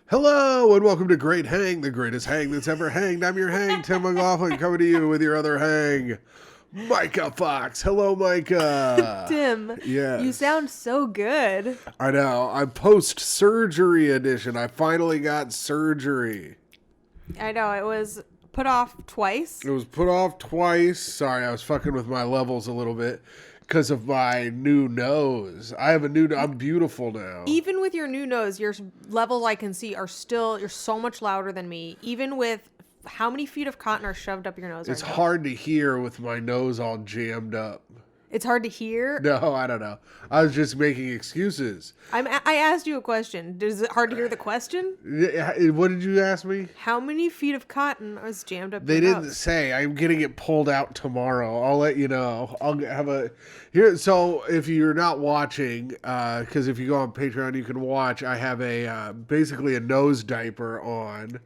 Hello and welcome to Great Hang, the greatest hang that's ever hanged. I'm your hang, Tim McLaughlin, coming to you with your other hang, Myka Fox. Hello, Myka. Tim, Yes. you sound so good. I know. I'm post-surgery edition. I finally got surgery. I know, it was put off twice. It was put off twice. Sorry, I was fucking with my levels a little bit because of my new nose. I have a new... I'm beautiful now. Even with your new nose, your levels I can see are still... You're so much louder than me. Even with how many feet of cotton are shoved up your nose It's right now? hard to hear with my nose all jammed up. It's hard to hear? No, I don't know. I was just making excuses. I asked you a question. Is it hard to hear the question? What did you ask me? How many feet of cotton is jammed up They your didn't nose? say. I'm getting it pulled out tomorrow. I'll let you know. I'll have a here. So if you're not watching, because if you go on Patreon, you can watch. I have a basically a nose diaper on.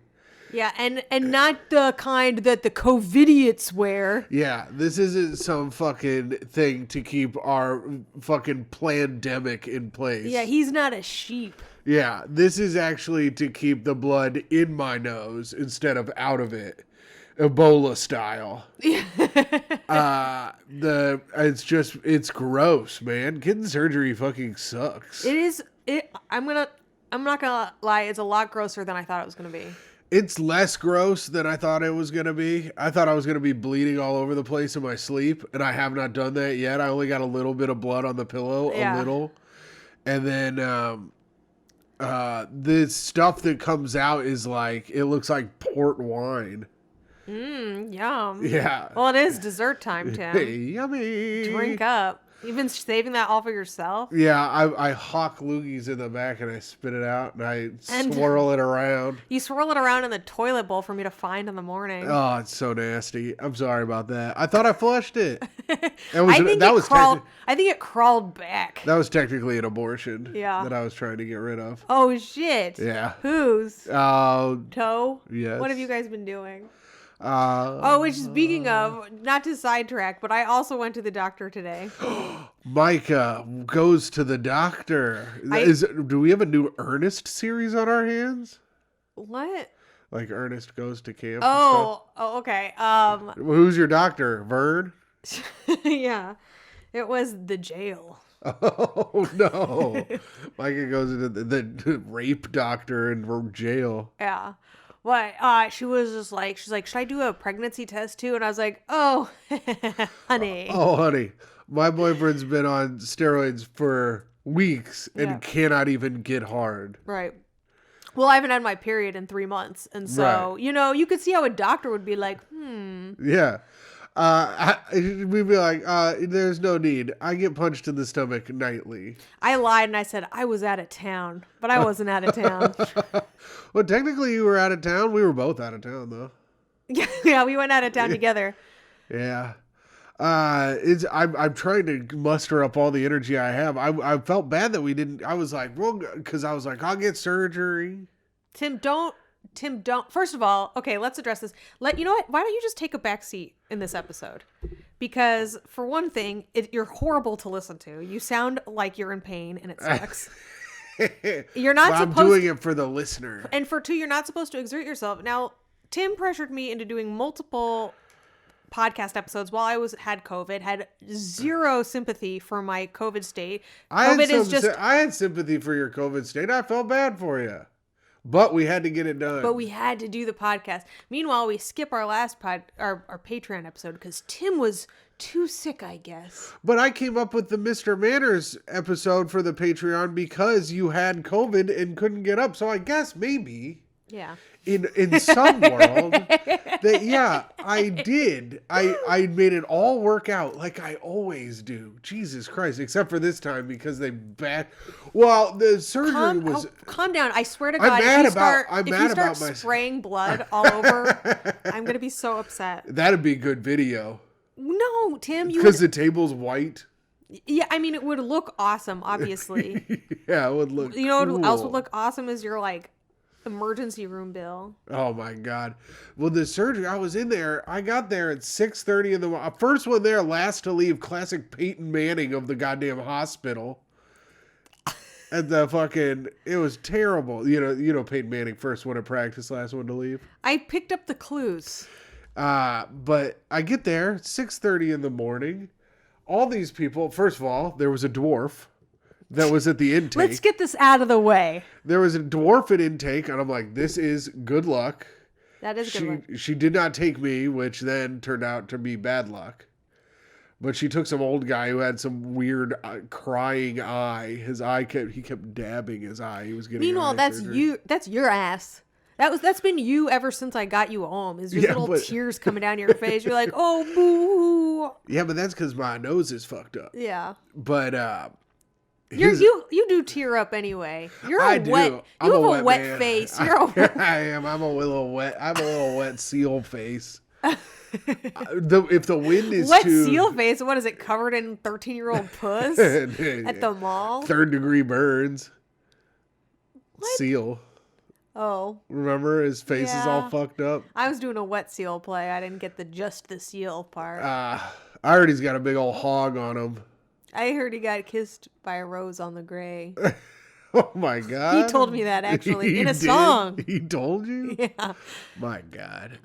Yeah, and not the kind that the COVIDiots wear. Yeah, this isn't some fucking thing to keep our fucking pandemic in place. Yeah, he's not a sheep. Yeah, this is actually to keep the blood in my nose instead of out of it. Ebola style. It's gross, man. Getting surgery fucking sucks. I'm not gonna lie, it's a lot grosser than I thought it was gonna be. It's less gross than I thought it was going to be. I thought I was going to be bleeding all over the place in my sleep, and I have not done that yet. I only got a little bit of blood on the pillow, a little. And then the stuff that comes out is like, it looks like port wine. Yum. Yeah. Well, it is dessert time, Tim. Hey, yummy. Drink up. You've been saving that all for yourself? Yeah, I hawk loogies in the back and I spit it out and I swirl it around. You swirl it around in the toilet bowl for me to find in the morning. Oh, it's so nasty. I'm sorry about that. I thought I flushed it. I think it crawled back. That was technically an abortion. Yeah. That I was trying to get rid of. Oh, shit. Yeah. Whose? Toe? Yes. What have you guys been doing? Which speaking of, not to sidetrack, but I also went to the doctor today. Myka goes to the doctor. Do we have a new Ernest series on our hands? What? Like Ernest goes to camp. Okay. Who's your doctor? Vern? Yeah. It was the jail. Oh no. Myka goes into the rape doctor in jail. Yeah. What? She was just like, she's like, should I do a pregnancy test too? And I was like, oh, honey. Oh, honey. My boyfriend's been on steroids for weeks and cannot even get hard. Right. Well, I haven't had my period in 3 months. And so, you could see how a doctor would be like, Yeah. We'd be like, there's no need. I get punched in the stomach nightly. I lied and I said I was out of town, but I wasn't out of town. Well, technically you were out of town. We were both out of town though. Yeah, we went out of town together. Yeah. I'm trying to muster up all the energy I have. I felt bad that we didn't. I was like, well, because I was like, I'll get surgery. Tim, don't. First of all, okay, let's address this. You know what? Why don't you just take a back seat in this episode? Because for one thing, you're horrible to listen to. You sound like you're in pain and it sucks. You're not supposed. I'm doing it for the listener. And for two, you're not supposed to exert yourself. Now, Tim pressured me into doing multiple podcast episodes while I had COVID, had zero sympathy for my COVID state. I had sympathy for your COVID state. I felt bad for you. But we had to get it done. But we had to do the podcast. Meanwhile, we skip our last our Patreon episode because Tim was too sick, I guess. But I came up with the Mr. Manners episode for the Patreon because you had COVID and couldn't get up. So I guess maybe in some world that I did. I made it all work out like I always do. Jesus Christ, except for this time because they the surgery was. Calm down. I swear to God, if you start spraying blood all over, I'm gonna be so upset. That'd be good video. No, Tim, because the table's white. Yeah, I mean it would look awesome, obviously. Yeah, it would look. You know what else would look awesome is your emergency room bill. Oh my God. Well, the surgery, I was in there. I got there at 6:30 in the morning. First one there, last to leave, classic Peyton Manning of the goddamn hospital. And it was terrible. Peyton Manning, first one at practice, last one to leave. I picked up the clues. But I get there, 6:30 in the morning. All these people, first of all, there was a dwarf that was at the intake. Let's get this out of the way. There was a dwarf at intake, and I'm like, this is good luck. That is good luck. She did not take me, which then turned out to be bad luck. But she took some old guy who had some weird crying eye. He kept dabbing his eye. He was getting. Meanwhile, that's surgery. you. That's your ass. That's been you ever since I got you home. Is your little tears coming down your face? You're like, oh, boo. Yeah, but that's because my nose is fucked up. Yeah. But you do tear up anyway. You have a wet face. I am. I'm a little wet. I'm a little wet seal face. If the wind is wet seal face, what is it, covered in 13-year-old puss at the mall? 3rd degree burns. What? Seal. Oh. Remember his face is all fucked up? I was doing a wet seal play. I didn't get just the seal part. I heard he's got a big old hog on him. I heard he got kissed by a rose on the gray. Oh my God. He told me that actually in a song. He told you? Yeah. My God.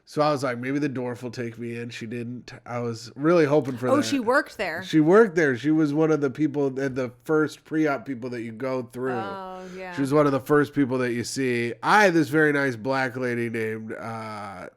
So I was like, maybe the dwarf will take me in. She didn't. I was really hoping for that. Oh, she worked there. She worked there. She was one of the people, the first pre-op people that you go through. Oh, yeah. She was one of the first people that you see. I had this very nice black lady named, I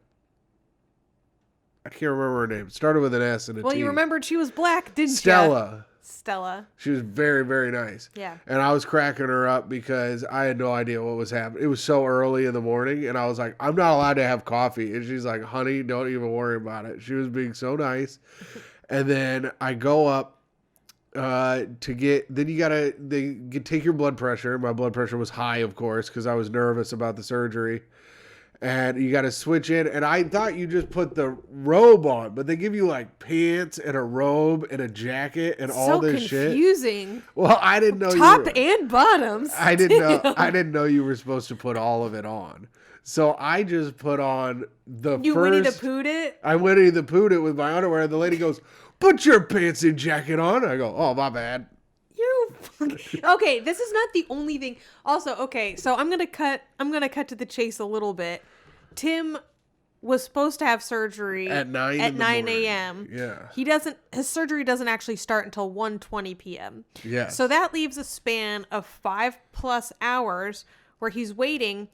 can't remember her name. Started with an S and a T. Well, you remembered she was black, didn't you? Stella. She was very, very nice. Yeah. And I was cracking her up because I had no idea what was happening. It was so early in the morning, and I was like, I'm not allowed to have coffee. And she's like, honey, don't even worry about it. She was being so nice. And then I go up to get, then take your blood pressure. My blood pressure was high, of course, because I was nervous about the surgery. And you got to switch in. And I thought you just put the robe on, but they give you like pants and a robe and a jacket and all this shit. So confusing. Well, I didn't know top and bottoms. I didn't know you were supposed to put all of it on. So I just put on You Winnie the Pooh'd it? I Winnie the Pooh'd it with my underwear. And the lady goes, put your pants and jacket on. I go, oh, my bad. Okay, this is not the only thing. Also, okay, so I'm gonna cut to the chase a little bit. Tim was supposed to have surgery at 9 a.m. Yeah. His surgery doesn't actually start until 1:20 p.m. Yeah. So that leaves a span of 5+ hours where he's waiting,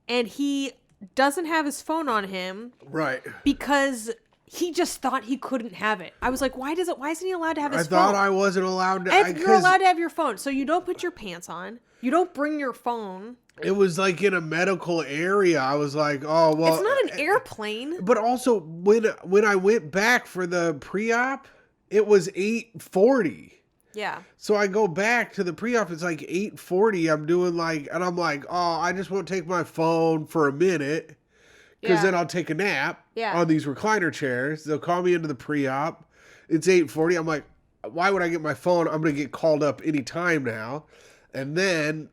and he doesn't have his phone on him. Right. Because he just thought he couldn't have it. I was like, why isn't he allowed to have his phone? I thought I wasn't allowed to. You're allowed to have your phone. So you don't put your pants on. You don't bring your phone. It was like in a medical area. I was like, oh, well. It's not an airplane. But also, when I went back for the pre-op, it was 8:40. Yeah. So I go back to the pre-op. It's like 8:40. And I'm like, oh, I just won't take my phone for a minute. Because then I'll take a nap on these recliner chairs. They'll call me into the pre-op. It's 8:40. I'm like, why would I get my phone? I'm going to get called up any time now. And then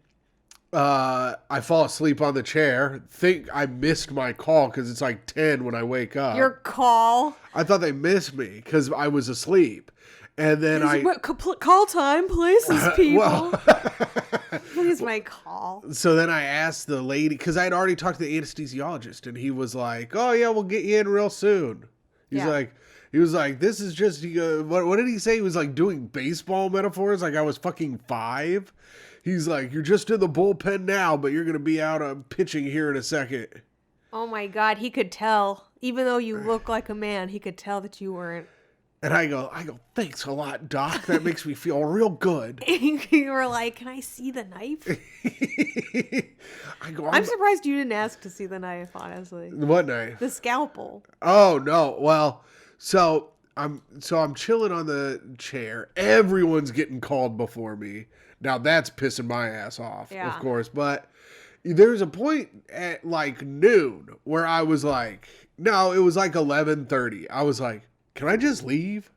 I fall asleep on the chair. Think I missed my call because it's like 10 when I wake up. Your call? I thought they missed me because I was asleep. And then call time, places, people. Please, my call. So then I asked the lady, because I had already talked to the anesthesiologist, and he was like, "Oh yeah, we'll get you in real soon." He was like, "This is just what did he say?" He was like doing baseball metaphors, like I was fucking 5. He's like, "You're just in the bullpen now, but you're gonna be out pitching here in a second." Oh my God, he could tell. Even though you look like a man, he could tell that you weren't. And I go, thanks a lot, Doc. That makes me feel real good. You were like, can I see the knife? I'm surprised you didn't ask to see the knife, honestly. What knife? The scalpel. Oh, no. Well, so I'm chilling on the chair. Everyone's getting called before me. Now that's pissing my ass off, of course. But there's a point at like noon where I was like, no, it was like 11:30. I was like, can I just leave?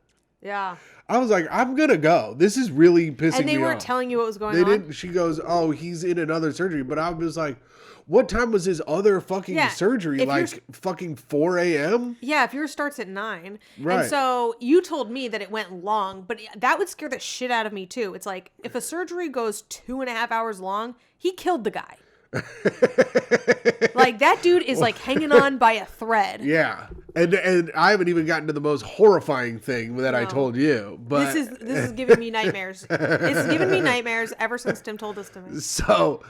Yeah. I was like, I'm going to go. This is really pissing me off. And they weren't telling you what was going on? They didn't. She goes, oh, he's in another surgery. But I was like, what time was his other fucking surgery? Like fucking 4 a.m.? Yeah, if yours starts at 9. Right. And so you told me that it went long, but that would scare the shit out of me too. It's like, if a surgery goes 2.5 hours long, he killed the guy. Like, that dude is like hanging on by a thread. Yeah. And I haven't even gotten to the most horrifying thing that I told you. But this is giving me nightmares. It's given me nightmares ever since Tim told this to me. So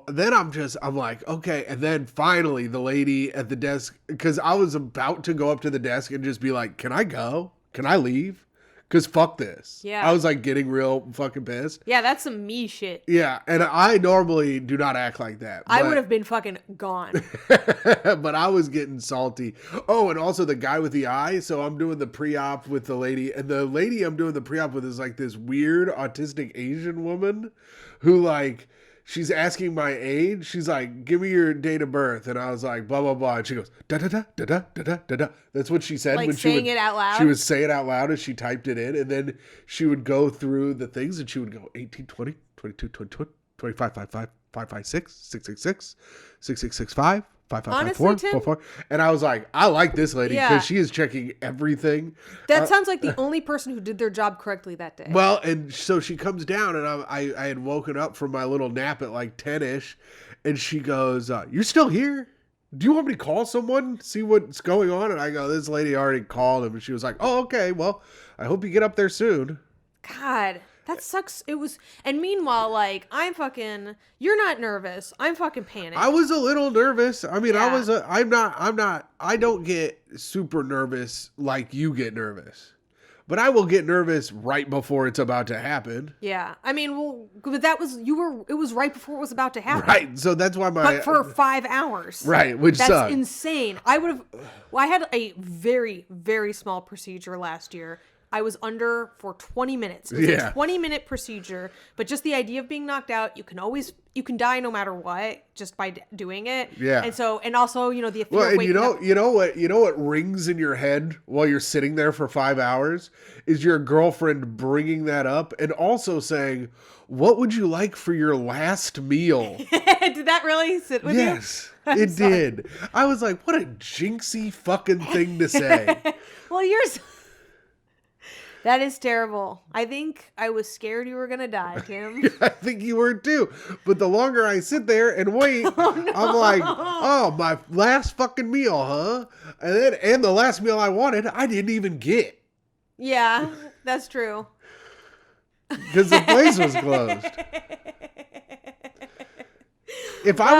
then I'm like, okay. And then finally the lady at the desk, because I was about to go up to the desk and just be like, can I go? Can I leave? Because fuck this. Yeah. I was like getting real fucking pissed. Yeah, that's some me shit. Yeah. And I normally do not act like that. I would have been fucking gone. But I was getting salty. Oh, and also the guy with the eye. So I'm doing the pre-op with the lady. And the lady I'm doing the pre-op with is like this weird autistic Asian woman who like... She's asking my age. She's like, give me your date of birth. And I was like, blah, blah, blah. And she goes, da, da, da, da, da, da, da, da. That's what she said. Like when saying it out loud? She would say it out loud as she typed it in. And then she would go through the things and she would go 18, 20, 22, 22, 25, 55, 556, 666, 6665, 5554, 44. And I was like, I like this lady because she is checking everything. That sounds like the only person who did their job correctly that day. Well, and so she comes down and I had woken up from my little nap at like 10-ish. And she goes, you're still here? Do you want me to call someone, see what's going on? And I go, this lady already called him. And she was like, oh, okay. Well, I hope you get up there soon. God. That sucks. And meanwhile, like, you're not nervous. I'm fucking panicked. I was a little nervous. I mean, I don't get super nervous like you get nervous. But I will get nervous right before it's about to happen. Yeah. I mean, well, but it was right before it was about to happen. Right. So that's why but for 5 hours. Right. Which sucks. That's insane. I had a very, very small procedure last year. I was under for 20 minutes. It was a 20-minute procedure, but just the idea of being knocked out, you can die no matter what just by doing it. Yeah. And also, the fear of waking up. You know what rings in your head while you're sitting there for 5 hours is your girlfriend bringing that up and also saying, "What would you like for your last meal?" Did that really sit with you? Yes, it did. I was like, what a jinxie fucking thing to say. Well, that is terrible. I think I was scared you were going to die, Tim. I think you were too. But the longer I sit there and wait, I'm like, oh, my last fucking meal, huh? And the last meal I wanted, I didn't even get. Yeah, that's true. Because the place was closed. If I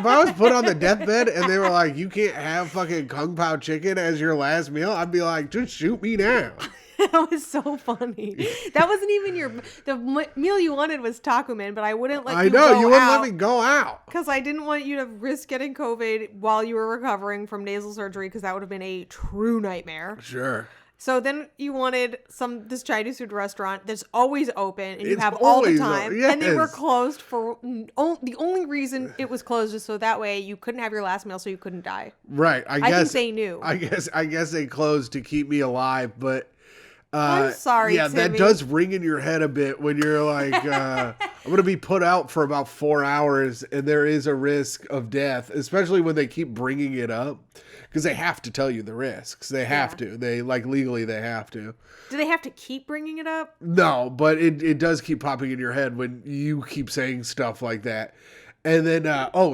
was put on the deathbed and they were like, you can't have fucking Kung Pao chicken as your last meal, I'd be like, just shoot me now. That was so funny. That wasn't even the meal you wanted was Taco Man, but I wouldn't let you go out. I know, you wouldn't let me go out. Because I didn't want you to risk getting COVID while you were recovering from nasal surgery, because that would have been a true nightmare. Sure. So then you wanted this Chinese food restaurant that's always open and you have all the time. Yes. And they were closed for the only reason it was closed is so that way you couldn't have your last meal so you couldn't die. Right. I guess think they knew. I guess they closed to keep me alive, but I'm sorry, yeah, Timmy. that does ring in your head a bit when you're like, I'm going to be put out for about 4 hours and there is a risk of death, especially when they keep bringing it up. Because they have to tell you the risks. They have to. They legally they have to. Do they have to keep bringing it up? No, but it does keep popping in your head when you keep saying stuff like that. And then,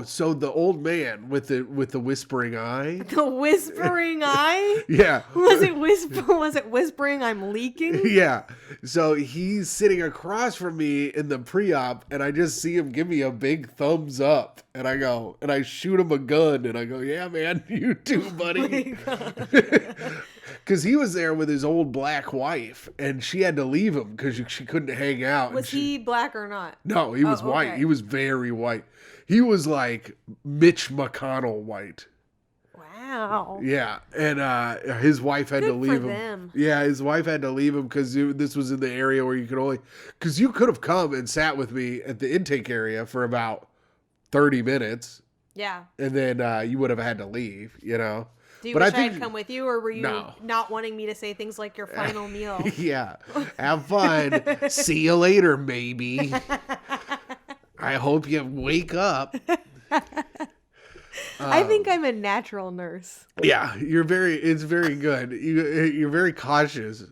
so the old man with the whispering eye. The whispering eye? Yeah. Was it whispering I'm leaking? Yeah. So he's sitting across from me in the pre-op, and I just see him give me a big thumbs up. And I go, and I shoot him a gun, and I go, yeah, man, you too, buddy. Because he was there with his old black wife, and she had to leave him because she couldn't hang out. Was he black or not? No, he was white. He was very white. He was like Mitch McConnell white. Wow. Yeah, and his wife had to leave him. Them. Yeah, his wife had to leave him because this was in the area where you could have come and sat with me at the intake area for about 30 minutes. Yeah. And then you would have had to leave, Do you wish I had come with you, or were you not wanting me to say things like your final meal? Yeah. Have fun. See you later, maybe. I hope you wake up. I think I'm a natural nurse. Yeah, it's very good. You're very cautious.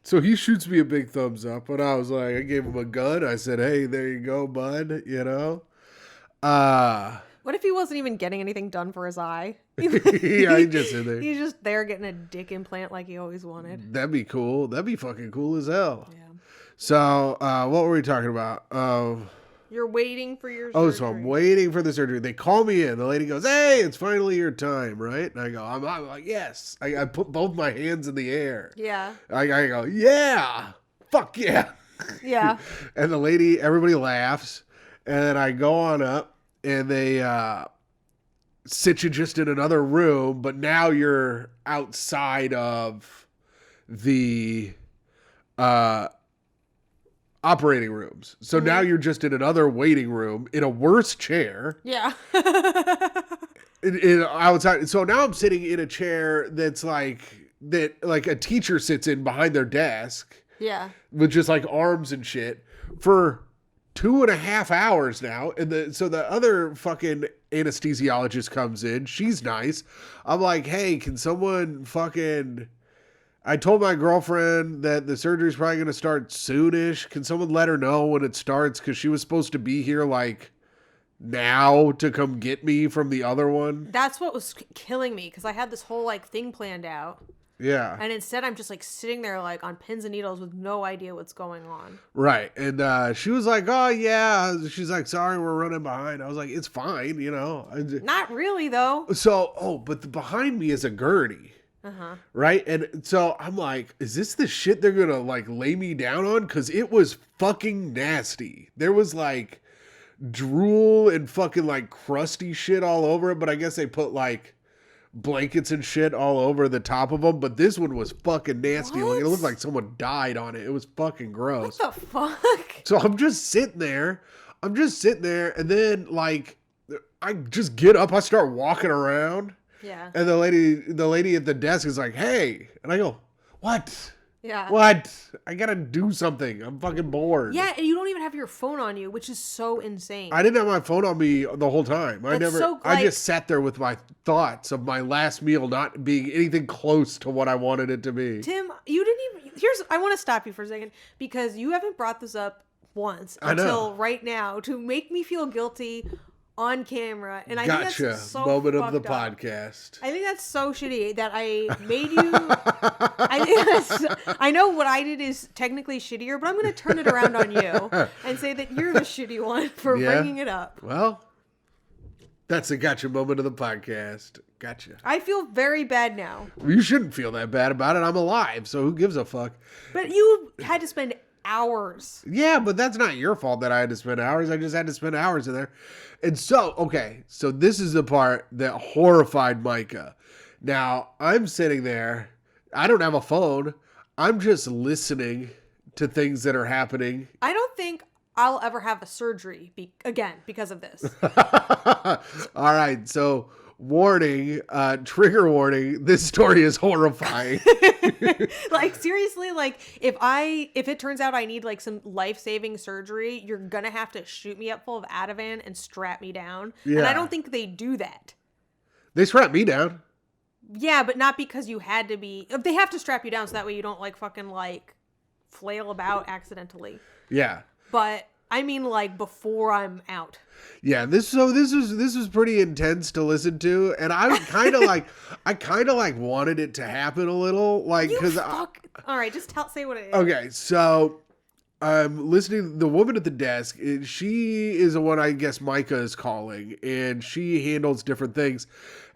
So he shoots me a big thumbs up, and I was like, I gave him a gun. I said, hey, there you go, bud, you know? What if he wasn't even getting anything done for his eye? Yeah, he just in there. He's just there getting a dick implant like he always wanted. That'd be cool. That'd be fucking cool as hell. Yeah. So, what were we talking about? You're waiting for your surgery. So I'm waiting for the surgery. They call me in. The lady goes, hey, it's finally your time, right? And I go, I'm like, yes. I put both my hands in the air. Yeah. I go, yeah. Fuck yeah. Yeah. And the lady, everybody laughs. And then I go on up, and they sit you just in another room, but now you're outside of the operating rooms. So now you're just in another waiting room in a worse chair. Yeah. in outside. So now I'm sitting in a chair that's like a teacher sits in behind their desk. Yeah. With just like arms and shit for 2.5 hours now. And so the other fucking anesthesiologist comes in. She's nice. I'm like, hey, can someone fucking... I told my girlfriend that the surgery's probably going to start soonish. Can someone let her know when it starts? Because she was supposed to be here like now to come get me from the other one. That's what was killing me, because I had this whole like thing planned out. Yeah. And instead I'm just like sitting there like on pins and needles with no idea what's going on. Right. And she was like, oh yeah. She's like, sorry, we're running behind. I was like, it's fine, you know. Not really though. So, but behind me is a gurney. Uh-huh. Right? And so I'm like, is this the shit they're going to like lay me down on? Because it was fucking nasty. There was like drool and fucking like crusty shit all over it. But I guess they put like blankets and shit all over the top of them. But this one was fucking nasty. Like, it looked like someone died on it. It was fucking gross. What the fuck? So I'm just sitting there. And then like I just get up. I start walking around. Yeah. And the lady at the desk is like, hey. And I go, what? Yeah. What? I gotta do something. I'm fucking bored. Yeah, and you don't even have your phone on you, which is so insane. I didn't have my phone on me the whole time. I just sat there with my thoughts of my last meal not being anything close to what I wanted it to be. Tim, you didn't even... I want to stop you for a second, because you haven't brought this up once until right now to make me feel guilty on camera, and I think that's so moment of the fucked up. Podcast. I think that's so shitty that I made you. I know what I did is technically shittier, but I'm going to turn it around on you and say that you're the shitty one for bringing it up. Well, that's a gotcha moment of the podcast. Gotcha. I feel very bad now. You shouldn't feel that bad about it. I'm alive, so who gives a fuck? But you had to spend hours. Yeah, but that's not your fault that I had to spend hours. I just had to spend hours in there. And so, okay, so this is the part that horrified Myka. Now, I'm sitting there. I don't have a phone. I'm just listening to things that are happening. I don't think I'll ever have a surgery again because of this. All right, so warning, trigger warning, this story is horrifying. Like, seriously, like, if it turns out I need like some life-saving surgery, you're gonna have to shoot me up full of Ativan and strap me down. Yeah. And I don't think they do that. They strap me down. Yeah, but not because you had to be. They have to strap you down so that way you don't like fucking like flail about accidentally. Yeah. But I mean, like, before I'm out. Yeah, this was pretty intense to listen to, and I kind of like wanted it to happen a little, like, because all right, just say what it is. Okay, so I'm listening. The woman at the desk, she is the one I guess Myka is calling, and she handles different things,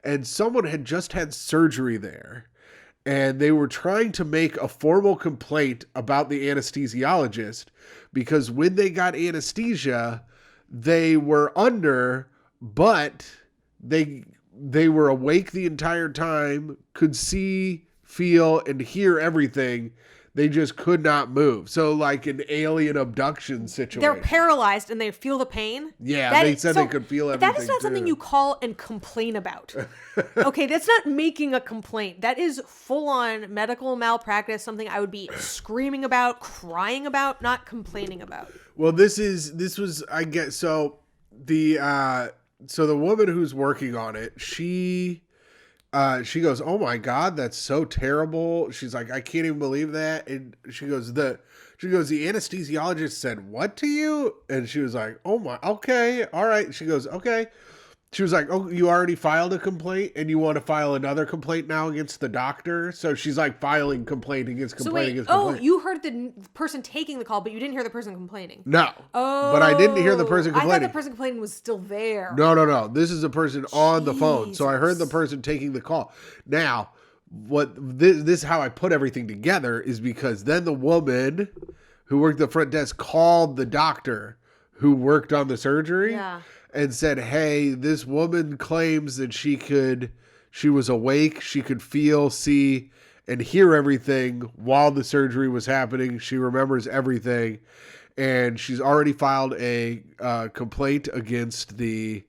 and someone had just had surgery there. And they were trying to make a formal complaint about the anesthesiologist because when they got anesthesia, they were under, but they were awake the entire time, could see, feel, and hear everything. They just could not move. So like an alien abduction situation. They're paralyzed and they feel the pain. Yeah, they said they could feel everything. That is not something you call and complain about. Okay, that's not making a complaint. That is full-on medical malpractice, something I would be screaming about, crying about, not complaining about. Well, this was, I guess, so the woman who's working on it, she goes, "Oh my God, that's so terrible." She's like, "I can't even believe that." And she goes, the anesthesiologist said what to you? And she was like, "Oh my, okay, all right." She goes, "Okay." She was like, "Oh, you already filed a complaint and you want to file another complaint now against the doctor?" So she's like filing complaint against complaint against complaint. Oh, you heard the person taking the call, but you didn't hear the person complaining. No. Oh. But I didn't hear the person complaining. I thought the person complaining was still there. No. This is a person on the phone. So I heard the person taking the call. Now, this is how I put everything together is because then the woman who worked the front desk called the doctor who worked on the surgery. Yeah. And said, "Hey, this woman claims that she was awake, she could feel, see, and hear everything while the surgery was happening. She remembers everything, and she's already filed a complaint against the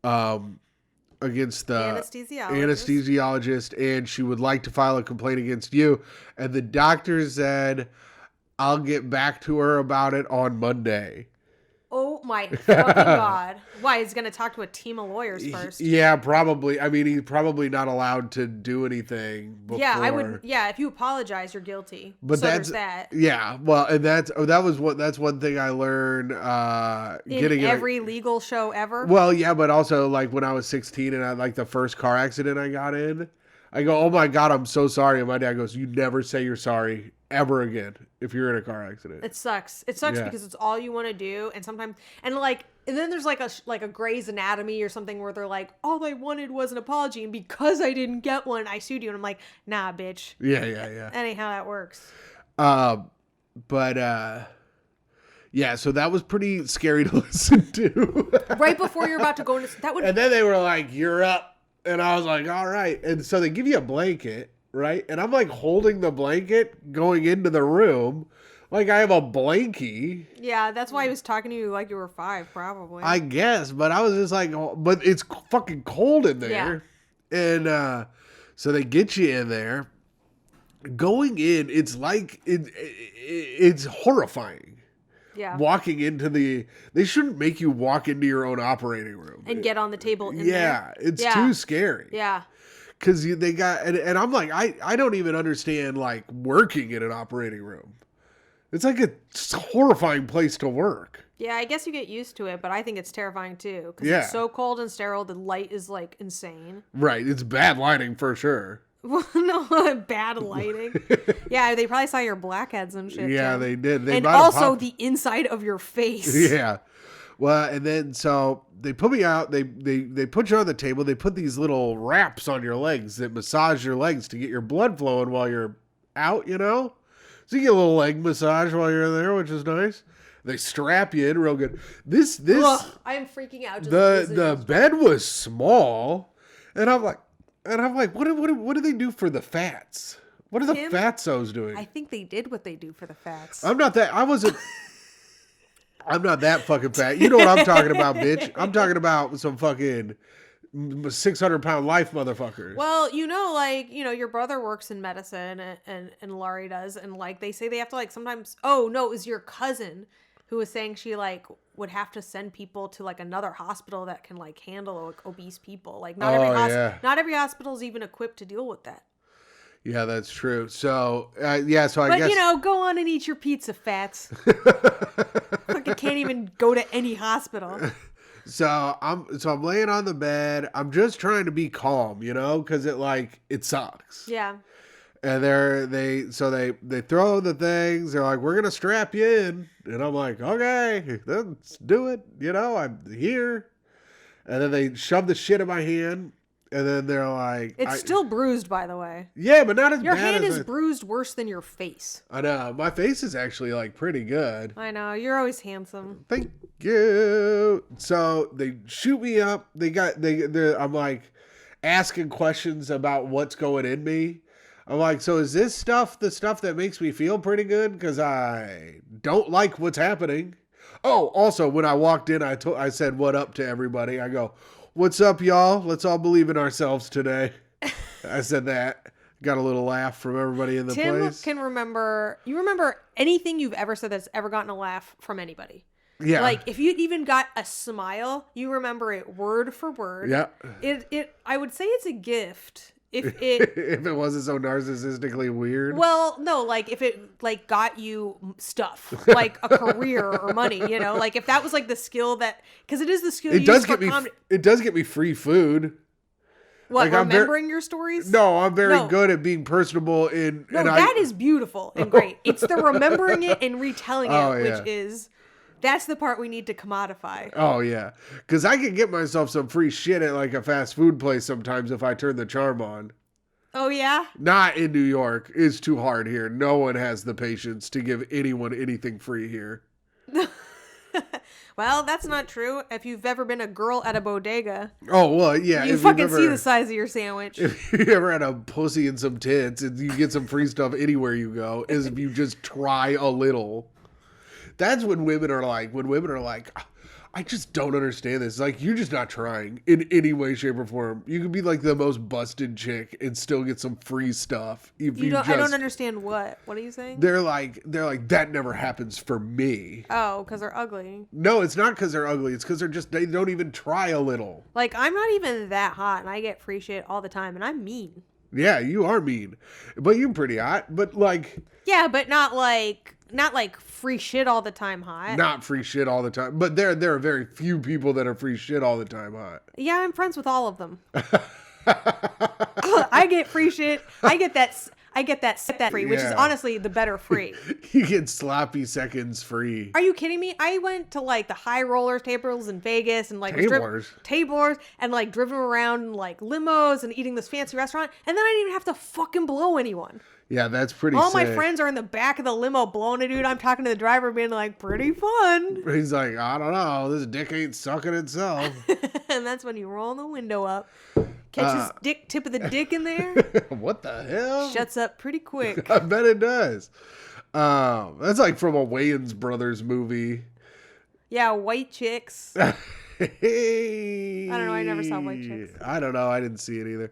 anesthesiologist, and she would like to file a complaint against you." And the doctor said, "I'll get back to her about it on Monday." Oh my fucking God. Why? He's going to talk to a team of lawyers first. Yeah, probably. I mean, he's probably not allowed to do anything before. Yeah, I would. Yeah, if you apologize, you're guilty. But so there's that. Yeah, well, and that's one thing I learned in every legal show ever. Well, yeah, but also like when I was 16 and I like the first car accident I got in, I go, "Oh my God, I'm so sorry." And my dad goes, "You never say you're sorry ever again if you're in a car accident." It sucks. It sucks because it's all you want to do, and sometimes and then there's like a Grey's Anatomy or something where they're like, "All I wanted was an apology, and because I didn't get one, I sued you." And I'm like, "Nah, bitch." Yeah. That ain't how that works. Yeah, so that was pretty scary to listen to. Right before you're about to go into and then they were like, "You're up," and I was like, "All right." And so they give you a blanket. Right? And I'm like holding the blanket going into the room. Like I have a blankie. Yeah, that's why he was talking to you like you were 5, probably. I guess. But I was just like, but it's fucking cold in there. Yeah. And so they get you in there. Going in, it's like, it's horrifying. Yeah. Walking into they shouldn't make you walk into your own operating room. And get on the table in there. Yeah, it's too scary. Yeah. Because they got, and I'm like, I don't even understand, like, working in an operating room. It's like a horrifying place to work. Yeah, I guess you get used to it, but I think it's terrifying, too. Because it's so cold and sterile, the light is, like, insane. Right, it's bad lighting for sure. No, bad lighting. Yeah, they probably saw your blackheads and shit. Yeah, too. They did. And also the inside of your face. Yeah. Well, and then so they put me out. They put you on the table. They put these little wraps on your legs that massage your legs to get your blood flowing while you're out. You know, so you get a little leg massage while you're there, which is nice. They strap you in real good. This Ugh, I'm freaking out. The bed was small, and I'm like, what do they do for the fats? What are the fatsos doing? I think they did what they do for the fats. I'm not that fucking fat. You know what I'm talking about, bitch. I'm talking about some fucking 600-pound life motherfuckers. Well, your brother works in medicine and Laurie does. And like, they say they have to like sometimes, oh no, it was your cousin who was saying she like would have to send people to like another hospital that can like handle obese people. Like not every hospital is even equipped to deal with that. Yeah, that's true. So, I guess. But, go on and eat your pizza, fats. Like, I can't even go to any hospital. So I'm laying on the bed. I'm just trying to be calm, because it sucks. Yeah. And they throw the things. They're like, "We're going to strap you in." And I'm like, "Okay, let's do it. I'm here." And then they shove the shit in my hand. And then they're like... It's still bruised, by the way. Yeah, but not as bad as... Your hand is bruised worse than your face. I know. My face is actually, pretty good. I know. You're always handsome. Thank you. So, they shoot me up. I'm, asking questions about what's going in me. I'm like, so is this stuff the stuff that makes me feel pretty good? Because I don't like what's happening. Oh, also, when I walked in, I said, what up to everybody? I go, what's up, y'all? Let's all believe in ourselves today. I said that. Got a little laugh from everybody in the place. Tim can remember, you remember anything you've ever said that's ever gotten a laugh from anybody. Yeah. Like, if you even got a smile, you remember it word for word. Yeah. I would say it's a gift. If it wasn't so narcissistically weird. Well, no, like if it like got you stuff, like a career or money, you know, like if that was like the skill that, because it is the skill it does get me. It does get me free food. What, like, remembering your stories? No, I'm very good at being personable that is beautiful and great. It's the remembering it and retelling it, which is, that's the part we need to commodify. Oh, yeah. Because I can get myself some free shit at like a fast food place sometimes if I turn the charm on. Oh, yeah? Not in New York. It's too hard here. No one has the patience to give anyone anything free here. Well, that's not true. If you've ever been a girl at a bodega. Oh, well, yeah. You fucking see the size of your sandwich. If you ever had a pussy and some tits and you get some free stuff anywhere you go, is if you just try a little. That's when women are like, I just don't understand this. Like, you're just not trying in any way, shape, or form. You could be like the most busted chick and still get some free stuff. I don't understand what. What are you saying? They're like, that never happens for me. Oh, because they're ugly. No, it's not because they're ugly. It's because they don't even try a little. Like, I'm not even that hot and I get free shit all the time and I'm mean. Yeah, you are mean. But you're pretty hot. But like. Yeah, but not like free shit all the time hot. Not free shit all the time. But there are very few people that are free shit all the time hot. Yeah, I'm friends with all of them. I get free shit. I get that free, which is honestly the better free. You get sloppy seconds free. Are you kidding me? I went to like the high rollers tables in Vegas and like tablers and like driven around in like limos and eating this fancy restaurant, and then I didn't even have to fucking blow anyone. Yeah, that's pretty All sick. my friends are in the back of the limo blowing a dude. I'm talking to the driver being like, pretty fun. He's like, I don't know. This dick ain't sucking itself. And that's when you roll the window up. Catch his tip of the dick in there. What the hell? Shuts up pretty quick. I bet it does. That's like from a Wayans Brothers movie. Yeah, white chicks. Hey. I don't know. I never saw white chicks. I don't know. I didn't see it either.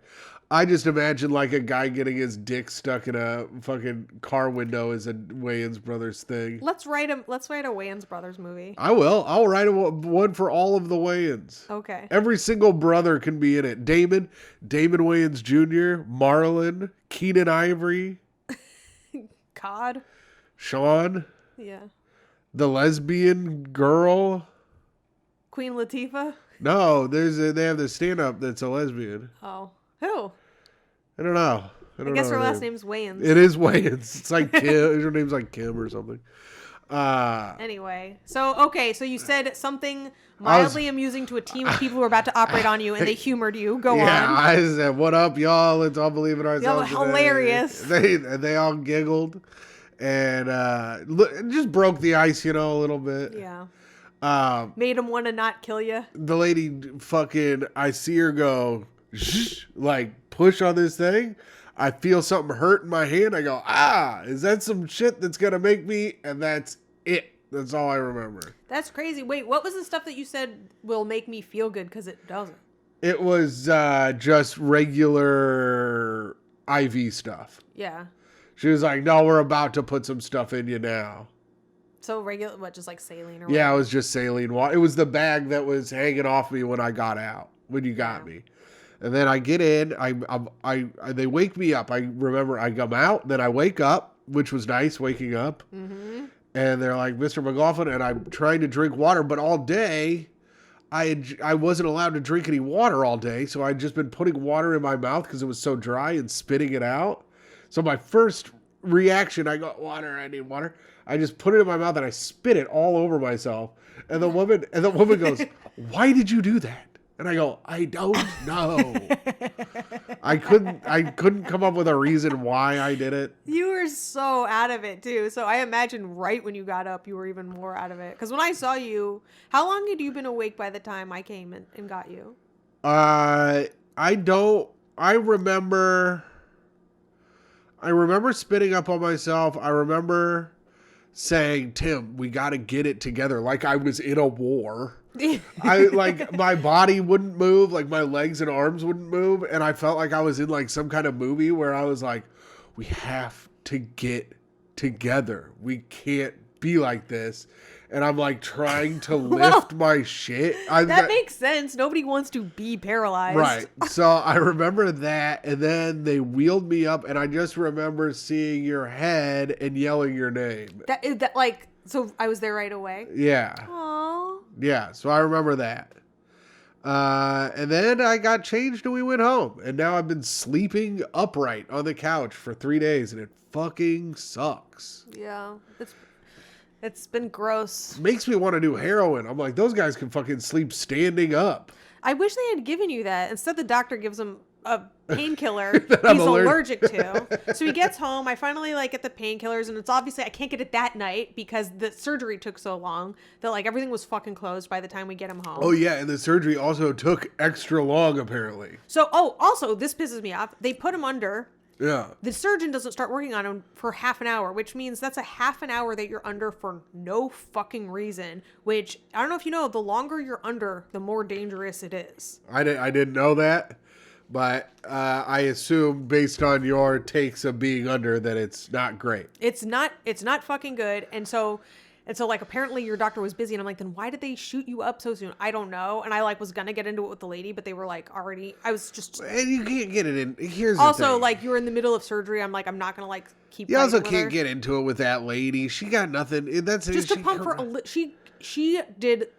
I just imagine like a guy getting his dick stuck in a fucking car window is a Wayans Brothers thing. Let's write a Wayans Brothers movie. I will. I'll write one for all of the Wayans. Okay. Every single brother can be in it. Damon Wayans Jr., Marlon, Keenan Ivory, Cod, Sean. Yeah. The lesbian girl. Queen Latifah. No, they have the stand-up that's a lesbian. Oh. Who? I don't know. I guess her last name's Wayans. It is Wayans. It's like Kim. Her name's like Kim or something. Anyway, so you said something mildly amusing to a team of people who were about to operate on you, and they humored you. Go on. Yeah, I said, "What up, y'all? Let's all believe in ourselves." Y'all hilarious. They all giggled, and just broke the ice, a little bit. Yeah. Made them want to not kill you. The lady, I see her go. Like push on this thing, I feel something hurt in my hand. I go, is that some shit that's gonna make me? And that's it. That's all I remember. That's crazy. Wait, what was the stuff that you said will make me feel good? Because it doesn't. It was just regular IV stuff. Yeah. She was like, no, we're about to put some stuff in you now. So regular, just like saline or Yeah, it was just saline water. It was the bag that was hanging off me when I got out, when you got me. And then I get in, they wake me up. I remember I come out, then I wake up, which was nice, waking up. Mm-hmm. And they're like, Mr. McLaughlin, and I'm trying to drink water, but all day, I wasn't allowed to drink any water all day, so I'd just been putting water in my mouth because it was so dry and spitting it out. So my first reaction, I go, water, I need water. I just put it in my mouth and I spit it all over myself. And the woman goes, why did you do that? And I go, I don't know. I couldn't come up with a reason why I did it. You were so out of it too. So I imagine right when you got up, you were even more out of it. Because when I saw you, how long had you been awake by the time I came and got you? I remember spitting up on myself. I remember saying, Tim, we got to get it together. Like I was in a war. My body wouldn't move. Like my legs and arms wouldn't move. And I felt like I was in like some kind of movie where I was like, we have to get together. We can't be like this. And I'm like trying to lift my shit. That makes sense. Nobody wants to be paralyzed. Right. So I remember that. And then they wheeled me up. And I just remember seeing your head and yelling your name. So I was there right away? Yeah. Aww. Yeah. So I remember that. And then I got changed and we went home. And now I've been sleeping upright on the couch for 3 days. And it fucking sucks. Yeah. It's been gross. Makes me want to do heroin. I'm like, those guys can fucking sleep standing up. I wish they had given you that. Instead, the doctor gives him a painkiller he's allergic to. So he gets home. I finally get the painkillers, and it's obviously I can't get it that night because the surgery took so long that everything was fucking closed by the time we get him home. Oh yeah, and the surgery also took extra long apparently. So also this pisses me off. They put him under. Yeah. The surgeon doesn't start working on him for half an hour, which means that's a half an hour that you're under for no fucking reason, which I don't know if you know, the longer you're under, the more dangerous it is. I didn't know that, but I assume based on your takes of being under that it's not great. It's not fucking good. And so apparently your doctor was busy, and I'm like, then why did they shoot you up so soon? I don't know. And I was gonna get into it with the lady, but they were already, I was just. And you can't get it in. Here's also the thing. you were in the middle of surgery. I'm like, I'm not gonna keep. You also can't get into it with that lady. She got nothing. That's just to pump her. She did.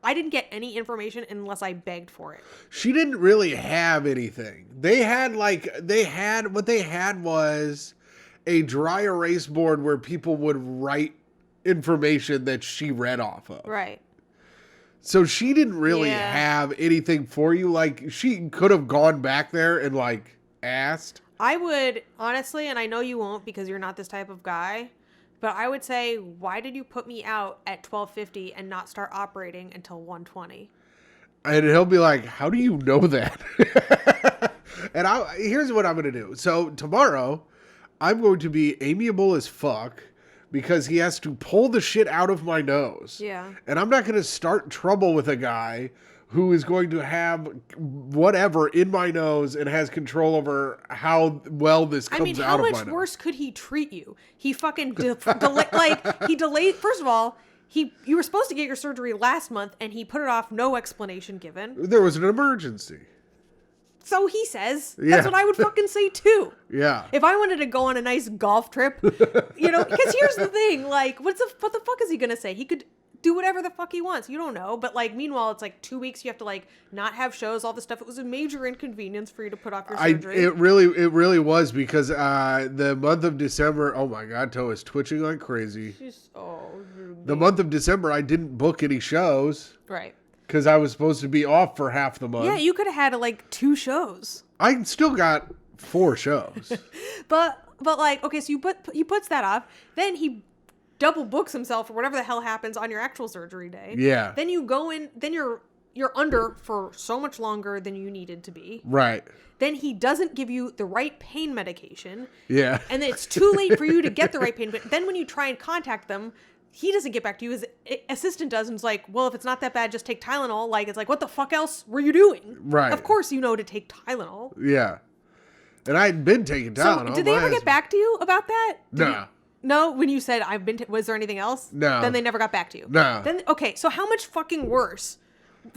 I didn't get any information unless I begged for it. She didn't really have anything. What they had was a dry erase board where people would write information that she read off of. Right. So she didn't really have anything for you. She could have gone back there and asked. I would honestly, and I know you won't because you're not this type of guy, but I would say, why did you put me out at 12:50 and not start operating until 1:20? And he'll be like, how do you know that? And here's what I'm going to do. So tomorrow I'm going to be amiable as fuck, because he has to pull the shit out of my nose. Yeah. And I'm not going to start trouble with a guy who is going to have whatever in my nose and has control over how well this comes out of my nose. How much worse could he treat you? He fucking he delayed. First of all, you were supposed to get your surgery last month, and he put it off, no explanation given. There was an emergency. So he says. Yeah. That's what I would fucking say too. Yeah. If I wanted to go on a nice golf trip, because here's the thing, what the fuck is he gonna say? He could do whatever the fuck he wants. You don't know. But meanwhile, it's 2 weeks. You have to not have shows, all this stuff. It was a major inconvenience for you to put off your surgery. It really was, because the month of December, oh my God, Toe is twitching like crazy. The month of December, I didn't book any shows. Right. Because I was supposed to be off for half the month. Yeah, you could have had 2 shows. I still got 4 shows. but okay, so he puts that off. Then he double books himself or whatever the hell happens on your actual surgery day. Yeah. Then you go in. Then you're under for so much longer than you needed to be. Right. Then he doesn't give you the right pain medication. Yeah. And then it's too late for you to get the right pain. But then when you try and contact them, he doesn't get back to you. His assistant does, and is like, well, if it's not that bad, just take Tylenol. What the fuck else were you doing? Right. Of course you know to take Tylenol. Yeah. And I'd been taking Tylenol. So did they ever get back to you about that? No. No? When you said, was there anything else? No. Then they never got back to you? No. Then, okay, so how much fucking worse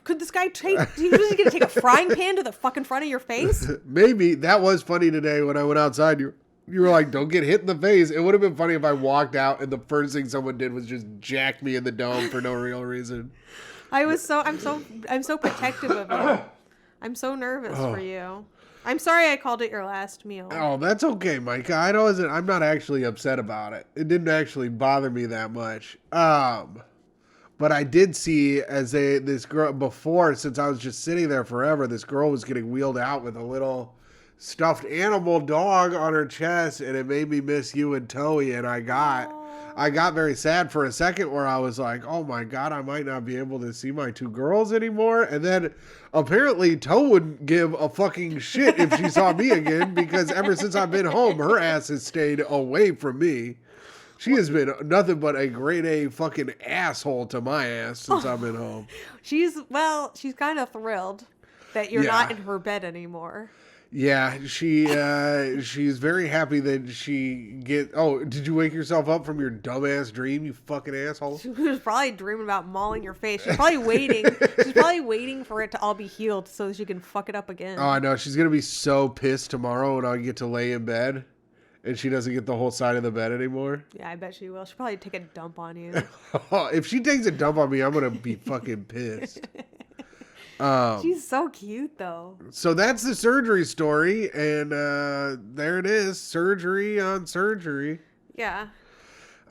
could this guy take? He was going to take a frying pan to the fucking front of your face? Maybe. That was funny today when I went outside. You were like, don't get hit in the face. It would have been funny if I walked out and the first thing someone did was just jack me in the dome for no real reason. I'm so protective of you. I'm so nervous for you. I'm sorry I called it your last meal. Oh, that's okay, Myka. I'm not actually upset about it. It didn't actually bother me that much. But I did see this girl before, since I was just sitting there forever, this girl was getting wheeled out with a little stuffed animal dog on her chest, and it made me miss you and Toey, and I I got very sad for a second where I was like, oh my God, I might not be able to see my two girls anymore. And then apparently Toe wouldn't give a fucking shit if she saw me again, because ever since I've been home, her ass has stayed away from me. She has been nothing but a grade A fucking asshole to my ass since I've been home. She's kind of thrilled that you're not in her bed anymore. Yeah, she's very happy that she did you wake yourself up from your dumbass dream, you fucking asshole? She was probably dreaming about mauling your face. She's probably waiting for it to all be healed so she can fuck it up again. Oh, I know. She's going to be so pissed tomorrow when I get to lay in bed and she doesn't get the whole side of the bed anymore. Yeah, I bet she will. She'll probably take a dump on you. If she takes a dump on me, I'm going to be fucking pissed. She's so cute, though. So that's the surgery story, and there it is, surgery on surgery. Yeah.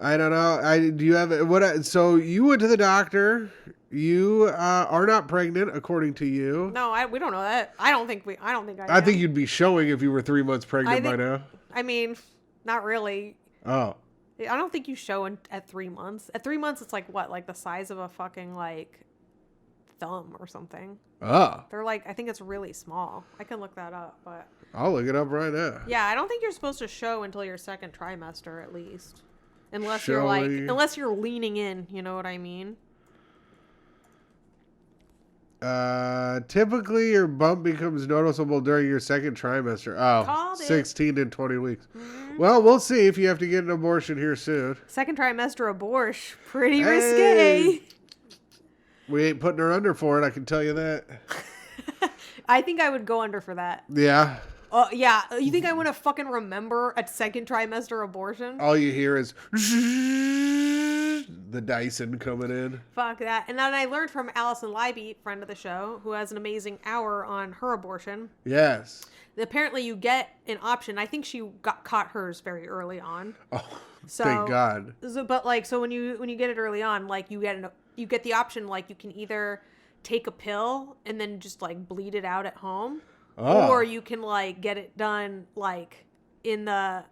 I don't know. Do you have what? So you went to the doctor. You are not pregnant, according to you. No, we don't know that. I think I think you'd be showing if you were 3 months pregnant by now. I mean, not really. Oh. I don't think you show at 3 months. At 3 months, it's like what? Like the size of a fucking thumb or something. Oh. They're I think it's really small. I can look that up, but I'll look it up right now. Yeah, I don't think you're supposed to show until your second trimester at least. Unless you're leaning in, you know what I mean? Typically your bump becomes noticeable during your second trimester. Oh, 16 and 20 weeks. Mm-hmm. Well, we'll see if you have to get an abortion here soon. Second trimester abortion. Pretty risque. We ain't putting her under for it, I can tell you that. I think I would go under for that. Yeah. Oh, yeah. You think I want to fucking remember a second trimester abortion? All you hear is the Dyson coming in. Fuck that. And then I learned from Allison Leiby, friend of the show, who has an amazing hour on her abortion. Yes. Apparently you get an option. I think she caught hers very early on. Oh, thank God. But so when you get it early on, you get the option, you can either take a pill and then just bleed it out at home, or you can get it done in the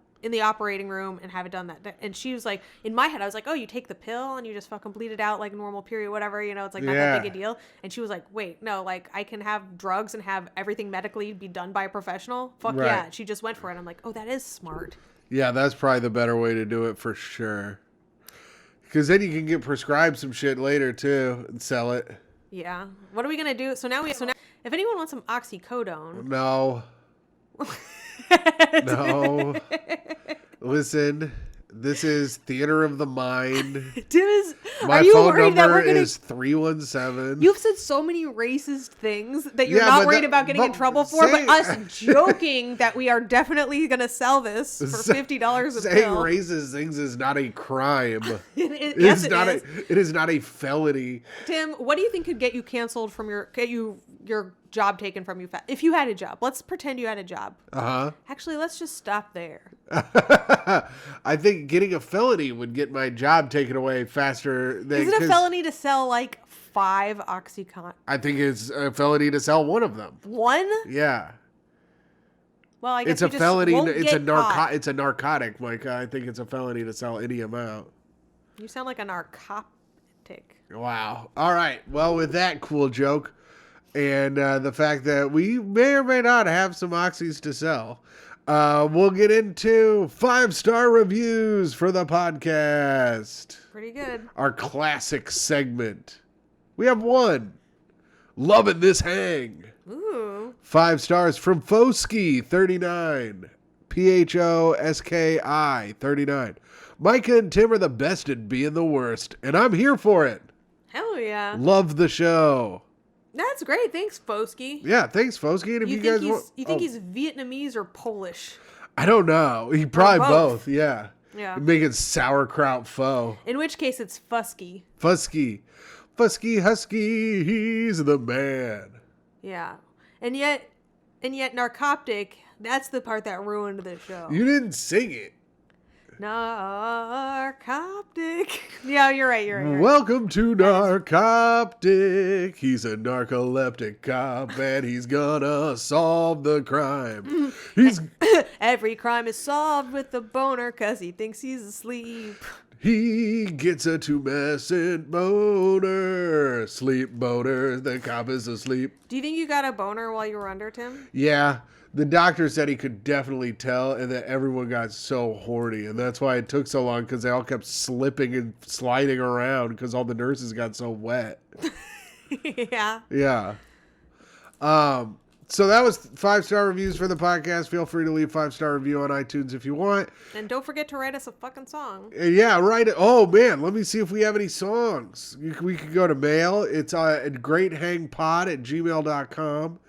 operating room and have it done that day. And she was in my head, I was like, oh, you take the pill and you just fucking bleed it out like a normal period, whatever, it's not that big a deal. And she was like, wait, no, I can have drugs and have everything medically be done by a professional. Fuck right. Yeah. She just went for it. I'm like, oh, that is smart. Yeah, that's probably the better way to do it for sure. Because then you can get prescribed some shit later, too, and sell it. Yeah. What are we going to do? So now, if anyone wants some oxycodone. No. No. Listen, this is Theater of the Mind. My phone number is 317. You've said so many racist things that you're not worried about getting in trouble for, but us joking that we are definitely going to sell this for $50 a pill. Saying racist things is not a crime. It is not a felony. Tim, what do you think could get you canceled from your job taken from you if you had a job? Let's pretend you had a job. Actually, let's just stop there. I think getting a felony would get my job taken away faster. Is it a felony to sell 5 Oxycontin? I think it's a felony to sell one of them. One? Yeah. Well, I guess it's a felony. It's a narcotic, Myka. I think it's a felony to sell any amount. You sound like a narcotic. Wow. All right. Well, with that cool joke, and the fact that we may or may not have some oxys to sell, we'll get into 5-star reviews for the podcast. Pretty good. Our classic segment. We have one. Loving this hang. Ooh. 5 stars from Foski, 39. PHOSKI, 39. Myka and Tim are the best at being the worst, and I'm here for it. Hell yeah. Love the show. That's great. Thanks, Foski. Yeah, thanks, Foski. And if you guys want, you think he's Vietnamese or Polish? I don't know. He probably both. Yeah. Yeah. Making sauerkraut pho. In which case, it's Fusky. Fusky Husky. He's the man. Yeah, and yet, Narcoptic. That's the part that ruined the show. You didn't sing it. Narcoptic. Yeah, you're right. Welcome to Narcoptic. He's a narcoleptic cop, and he's gonna solve the crime. Every crime is solved with the boner, cause he thinks he's asleep. He gets a tumescent boner. Sleep boner. The cop is asleep. Do you think you got a boner while you were under, Tim? Yeah. The doctor said he could definitely tell, and that everyone got so horny, and that's why it took so long, because they all kept slipping and sliding around because all the nurses got so wet. Yeah. Yeah. So that was 5-star reviews for the podcast. Feel free to leave 5-star review on iTunes if you want. And don't forget to write us a fucking song. Yeah, write it. Oh, man. Let me see if we have any songs. We could go to mail. It's greathangpod@gmail.com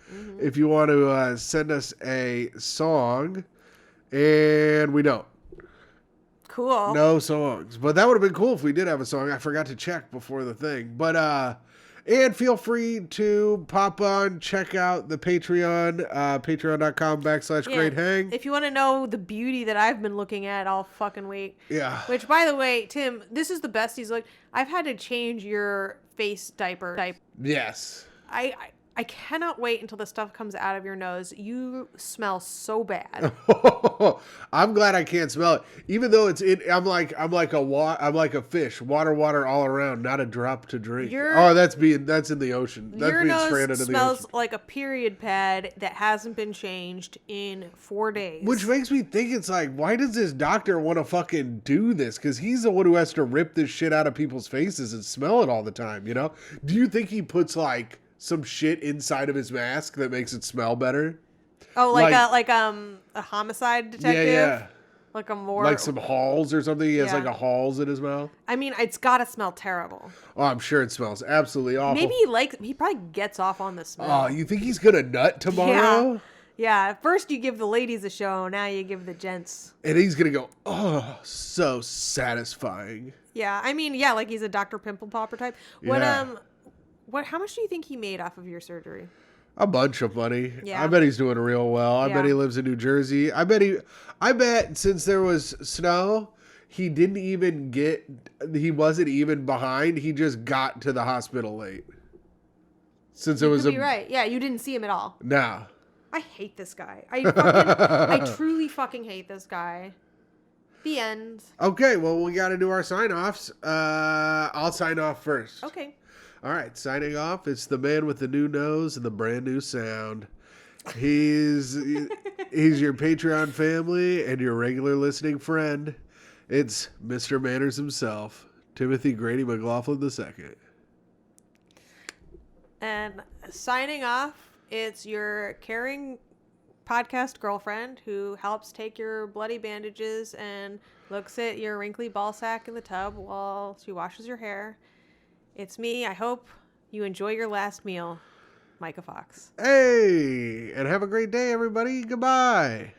if you want to send us a song. And we don't. Cool. No songs. But that would have been cool if we did have a song. I forgot to check before the thing. But, and feel free to pop on, check out the Patreon, patreon.com/greathang. If you want to know the beauty that I've been looking at all fucking week. Yeah. Which, by the way, Tim, this is the best he's looked. I've had to change your face diaper. Yes. I cannot wait until the stuff comes out of your nose. You smell so bad. I'm glad I can't smell it, even though I'm like a fish, water all around, not a drop to drink. That's in the ocean. That's your being nose stranded in the ocean. smells like a period pad that hasn't been changed in 4 days. Which makes me think, it's like, why does this doctor want to fucking do this? Because he's the one who has to rip this shit out of people's faces and smell it all the time. You know? Do you think he puts like some shit inside of his mask that makes it smell better? Oh, like a homicide detective? Yeah. Like some Halls or something. He has like a Halls in his mouth. I mean, it's gotta smell terrible. Oh, I'm sure it smells absolutely awful. Maybe he probably gets off on the smell. Oh, you think he's gonna nut tomorrow? Yeah. First you give the ladies a show, now you give the gents. And he's gonna go, oh, so satisfying. Yeah, I mean, like he's a Dr. Pimple Popper type. How much do you think he made off of your surgery? A bunch of money. Yeah. I bet he's doing real well. I bet he lives in New Jersey. I bet since there was snow, he wasn't even behind. He just got to the hospital late. Since it was right. Yeah, you didn't see him at all. No. I hate this guy. I truly fucking hate this guy. The end. Okay, well, we got to do our sign-offs. I'll sign off first. Okay. All right, signing off. It's the man with the new nose and the brand new sound. He's your Patreon family and your regular listening friend. It's Mr. Manners himself, Timothy Grady McLaughlin II. And signing off, it's your caring podcast girlfriend who helps take your bloody bandages and looks at your wrinkly ball sack in the tub while she washes your hair. It's me. I hope you enjoy your last meal, Myka Fox. Hey, and have a great day, everybody. Goodbye.